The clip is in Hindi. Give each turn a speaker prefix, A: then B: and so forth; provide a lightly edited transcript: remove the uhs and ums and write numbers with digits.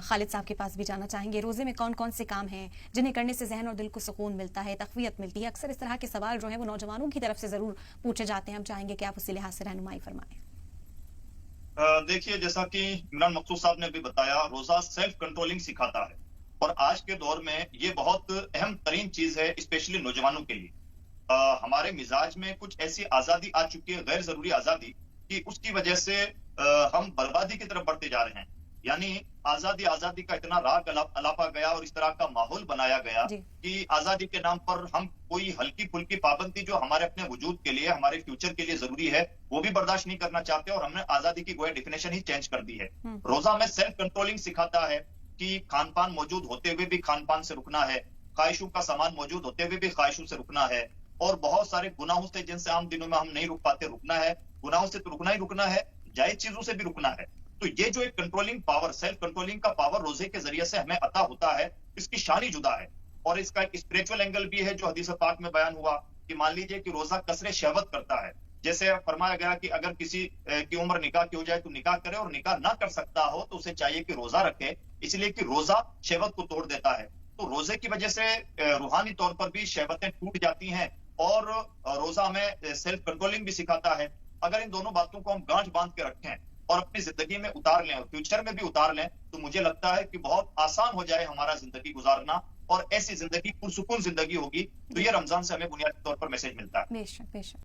A: खालिद साहब के पास भी जाना चाहेंगे। रोजे में कौन कौन से काम हैं जिन्हें करने से जहन और दिल को सुकून मिलता है, तक़वियत मिलती है? अक्सर इस तरह के सवाल जो है वो नौजवानों की तरफ से जरूर पूछे जाते हैं। हम चाहेंगे कि आप उसी लिहाज से रहनुमाई फरमाएं।
B: देखिए, जैसा कि इमरान मकसूद साहब ने भी बताया, रोजा सेल्फ कंट्रोलिंग सिखाता है और आज के दौर में ये बहुत अहम तरीन चीज है, स्पेशली नौजवानों के लिए। हमारे मिजाज में कुछ ऐसी आजादी आ चुकी है, गैर जरूरी आजादी, कि उसकी वजह से हम बर्बादी की तरफ बढ़ते जा रहे हैं। यानी आजादी आजादी का इतना राग अलापा गया और इस तरह का माहौल बनाया गया
A: जी।
B: कि आजादी के नाम पर हम कोई हल्की फुल्की पाबंदी जो हमारे अपने वजूद के लिए, हमारे फ्यूचर के लिए जरूरी है, वो भी बर्दाश्त नहीं करना चाहते और हमने आजादी की गोया डिफिनेशन ही चेंज कर दी है। रोजा में सेल्फ कंट्रोलिंग सिखाता है कि खान पान मौजूद होते हुए भी खान पान से रुकना है, ख्वाहिशों का सामान मौजूद होते हुए भी ख्वाहिशों से रुकना है, और बहुत सारे गुनाहों से जिनसे आम दिनों में हम नहीं रुक पाते, रुकना है। गुनाहों से तो रुकना ही रुकना है, जायज चीजों से भी रुकना है। तो ये जो एक कंट्रोलिंग पावर, सेल्फ कंट्रोलिंग का पावर रोजे के जरिए से हमें अता होता है, इसकी शान ही जुदा है। और इसका एक स्पिरिचुअल एंगल भी है जो हदीस पाक में बयान हुआ कि मान लीजिए कि रोजा कसरे शहवत करता है। जैसे फरमाया गया कि अगर किसी की उम्र निकाह की हो जाए तो निकाह करे, और निकाह ना कर सकता हो तो उसे चाहिए कि रोजा रखे, इसलिए कि रोजा शहवत को तोड़ देता है। तो रोजे की वजह से रूहानी तौर पर भी शहवतें टूट जाती हैं और रोजा हमें सेल्फ कंट्रोलिंग भी सिखाता है। अगर इन दोनों बातों को हम गांठ बांध के रखें और अपनी जिंदगी में उतार लें और फ्यूचर में भी उतार लें, तो मुझे लगता है कि बहुत आसान हो जाए हमारा जिंदगी गुजारना, और ऐसी जिंदगी पुरसुकून जिंदगी होगी। तो ये रमजान से हमें बुनियादी तौर पर मैसेज मिलता है।
A: बेशक बेशक।